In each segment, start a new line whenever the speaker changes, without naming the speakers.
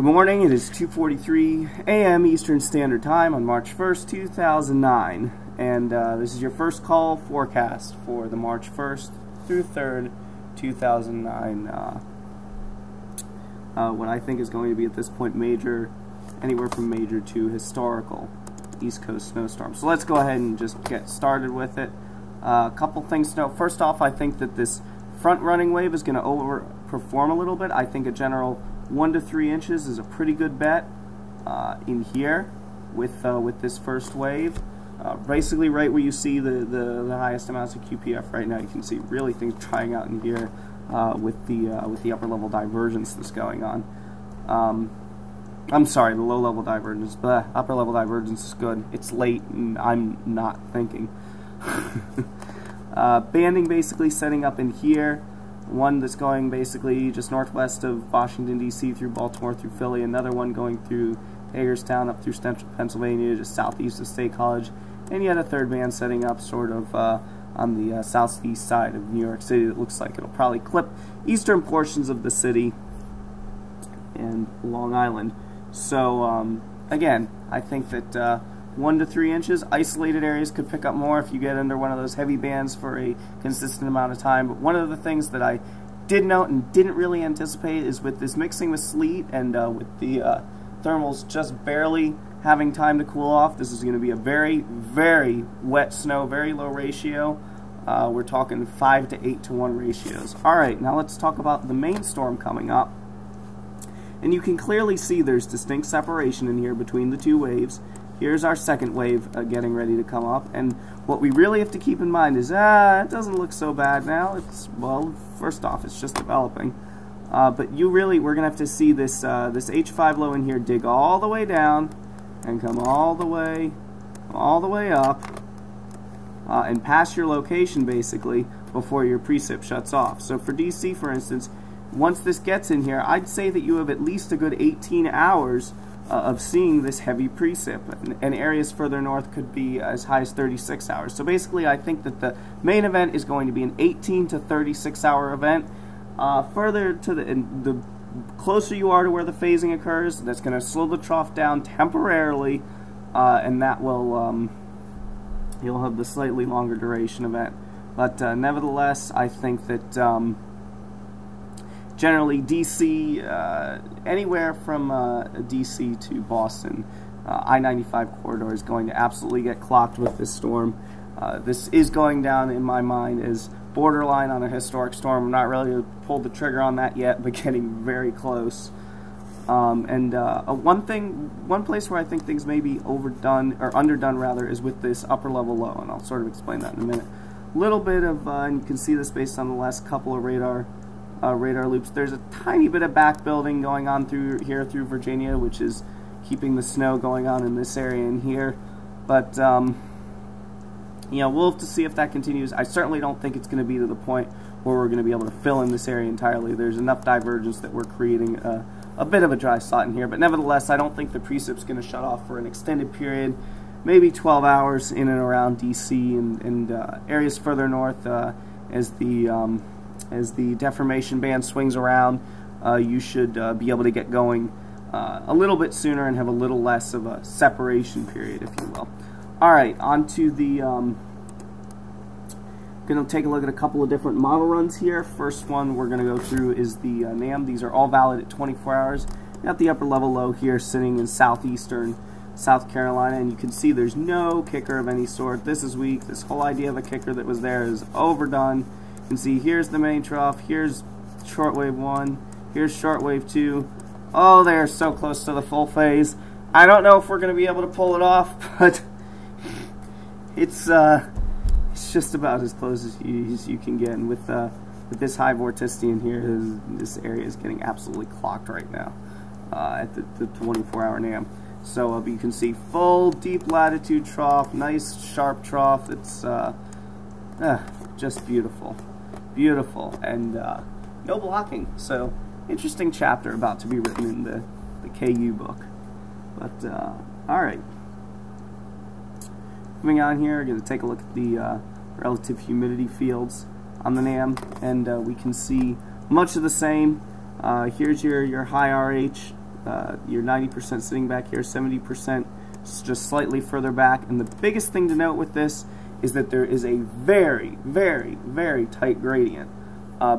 Good morning, it is 2:43 a.m. Eastern Standard Time on March 1st, 2009, and this is your first call forecast for the March 1st through 3rd, 2009, what I think is going to be at this point major, anywhere from major to historical East Coast snowstorm. So let's go ahead and just get started with it. A couple things to note. First off, I think that this front-running wave is going to overperform a little bit. I think a general 1 to 3 inches is a pretty good bet in here with this first wave. Basically right where you see the highest amounts of QPF right now, you can see really things trying out in here with the upper level divergence that's going on. I'm sorry, the low level divergence, but upper level divergence is good. It's late and I'm not thinking. Banding basically setting up in here. One that's going basically just northwest of Washington, D.C. through Baltimore, through Philly. Another one going through Hagerstown up through central Pennsylvania, just southeast of State College. And yet a third band setting up sort of on the southeast side of New York City that looks like it'll probably clip eastern portions of the city and Long Island. So, again, I think that 1 to 3 inches, isolated areas could pick up more if you get under one of those heavy bands for a consistent amount of time. But one of the things that I did note and didn't really anticipate is with this mixing with sleet and with the thermals just barely having time to cool off, this is going to be a very, very wet snow, very low ratio. We're talking 5 to 8 to 1 ratios. Alright, now let's talk about the main storm coming up. And you can clearly see there's distinct separation in here between the two waves. Here's our second wave getting ready to come up, and what we really have to keep in mind is, it doesn't look so bad now. It's, well, first off, it's just developing. But we're going to have to see this H5 low in here dig all the way down and come all the way up and pass your location, basically, before your precip shuts off. So for DC, for instance, once this gets in here, I'd say that you have at least a good 18 hours of seeing this heavy precip, and areas further north could be as high as 36 hours. So basically I think that the main event is going to be an 18 to 36 hour event. Further to the closer you are to where the phasing occurs, that's going to slow the trough down temporarily, and that will you'll have the slightly longer duration event. But nevertheless, I think that generally, DC, anywhere from DC to Boston, I-95 corridor is going to absolutely get clocked with this storm. This is going down, in my mind, as borderline on a historic storm. I'm not really pulled the trigger on that yet, but getting very close. One place where I think things may be overdone, or underdone rather, is with this upper level low, and I'll sort of explain that in a minute. A little bit of, and you can see this based on the last couple of radar loops. There's a tiny bit of back building going on through Virginia, which is keeping the snow going on in this area in here. But we'll have to see if that continues. I certainly don't think it's going to be to the point where we're going to be able to fill in this area entirely. There's enough divergence that we're creating a bit of a dry spot in here. But nevertheless, I don't think the precip's going to shut off for an extended period, maybe 12 hours in and around DC and areas further north as the deformation band swings around. You should be able to get going a little bit sooner and have a little less of a separation period, if you will. Alright, on to the... going to take a look at a couple of different model runs here. First one we're going to go through is the NAM. These are all valid at 24 hours. Got the upper level low here sitting in southeastern South Carolina, and you can see there's no kicker of any sort. This is weak. This whole idea of a kicker that was there is overdone. You can see here's the main trough, here's shortwave 1, here's shortwave 2. Oh, they're so close to the full phase. I don't know if we're going to be able to pull it off, but it's just about as close as you can get. And with this high vorticity in here, this area is getting absolutely clocked right now at the 24-hour NAM. So you can see full deep latitude trough, nice sharp trough. It's just beautiful. Beautiful, and no blocking. So interesting chapter about to be written in the KU book. But alright, moving on here, we're going to take a look at the relative humidity fields on the NAM, and we can see much of the same. Here's your high RH Your 90% sitting back here, 70% just slightly further back. And the biggest thing to note with this is that there is a very, very, very tight gradient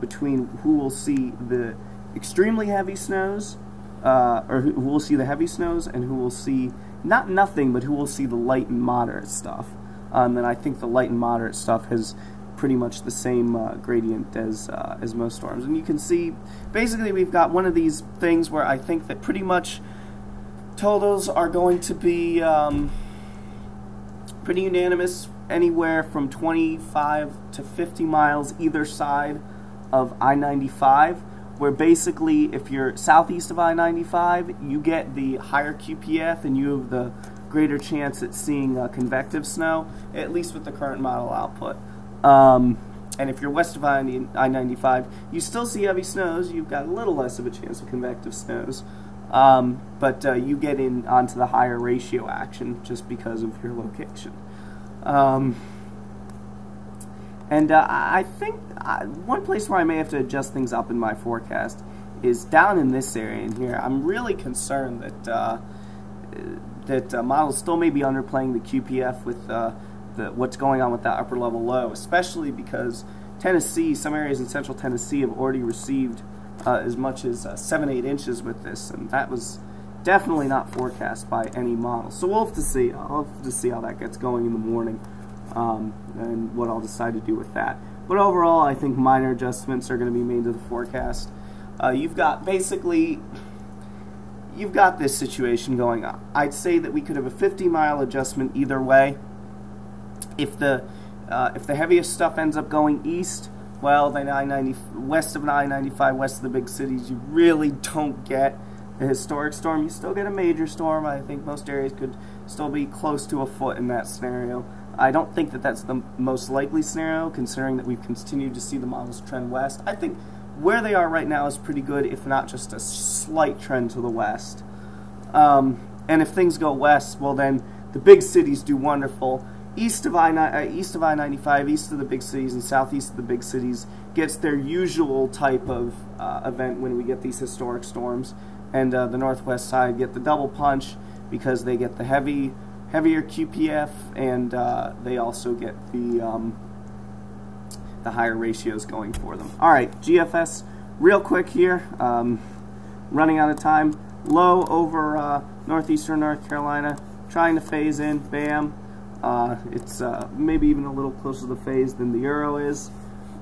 between who will see the extremely heavy snows, or who will see the heavy snows, and who will see not nothing, but who will see the light and moderate stuff. And I think the light and moderate stuff has pretty much the same gradient as most storms. And you can see, basically, we've got one of these things where I think that pretty much totals are going to be pretty unanimous, anywhere from 25 to 50 miles either side of I-95, where basically if you're southeast of I-95, you get the higher QPF and you have the greater chance at seeing convective snow, at least with the current model output. And if you're west of I-95, you still see heavy snows. You've got a little less of a chance of convective snows, but you get in onto the higher ratio action just because of your location. I think one place where I may have to adjust things up in my forecast is down in this area in here. I'm really concerned that models still may be underplaying the QPF with what's going on with that upper level low, especially because Tennessee, some areas in central Tennessee have already received as much as 7-8 inches with this, and that was definitely not forecast by any model. So we'll have to see. I'll have to see how that gets going in the morning, and what I'll decide to do with that. But overall, I think minor adjustments are going to be made to the forecast. You've got this situation going on. I'd say that we could have a 50-mile adjustment either way. If the heaviest stuff ends up going east, well, then west of I-95, west of the big cities, you really don't get a historic storm. You still get a major storm. I think most areas could still be close to a foot in that scenario. I don't think that that's the most likely scenario, considering that we've continued to see the models trend west. I think where they are right now is pretty good, if not just a slight trend to the west. And if things go west, well, then the big cities do wonderful. East of I-95, east of the big cities, and southeast of the big cities gets their usual type of event when we get these historic storms. And the northwest side get the double punch because they get the heavier QPF, and they also get the higher ratios going for them. All right, GFS, real quick here. Running out of time. Low over northeastern North Carolina, trying to phase in. Bam. It's maybe even a little closer to the phase than the Euro is.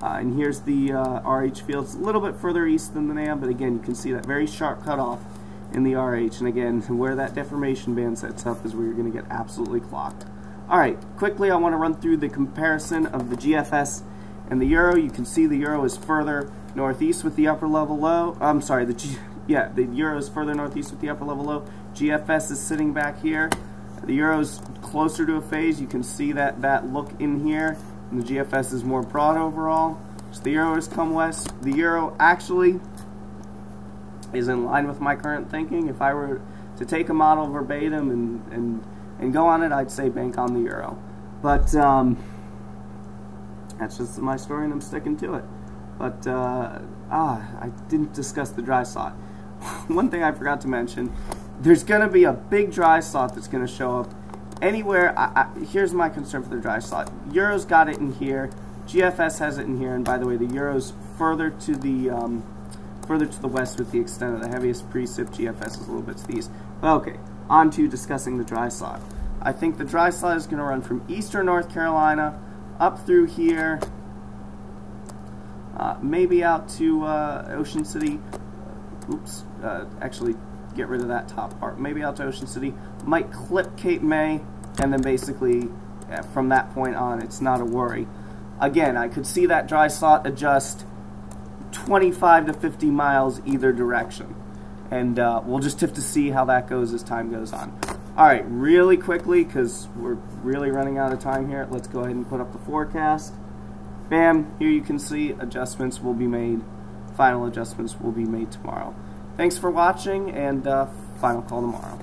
And here's the RH field. It's a little bit further east than the NAM, but again, you can see that very sharp cutoff in the RH. And again, where that deformation band sets up is where you're going to get absolutely clocked. All right, quickly, I want to run through the comparison of the GFS and the Euro. You can see the Euro is further northeast with the upper level low. I'm sorry, the Euro is further northeast with the upper level low. GFS is sitting back here. The Euro's closer to a phase. You can see that look in here. And the GFS is more broad overall. So the Euro has come west. The Euro actually is in line with my current thinking. If I were to take a model verbatim and go on it, I'd say bank on the Euro. But that's just my story, and I'm sticking to it. But I didn't discuss the dry slot. One thing I forgot to mention. There's going to be a big dry slot that's going to show up anywhere. Here's my concern for the dry slot. Euro's got it in here. GFS has it in here. And by the way, the Euro's further to the west with the extent of the heaviest precip. GFS is a little bit to the east. Okay, on to discussing the dry slot. I think the dry slot is going to run from eastern North Carolina up through here, maybe out to Ocean City. Oops, actually, get rid of that top part. Maybe out to Ocean City, might clip Cape May, and then basically from that point on, it's not a worry. Again, I could see that dry slot adjust 25 to 50 miles either direction, and we'll just have to see how that goes as time goes on. All right, really quickly, because we're really running out of time here, let's go ahead and put up the forecast. Bam, here you can see adjustments will be made. Final adjustments will be made tomorrow. Thanks for watching, and final call tomorrow.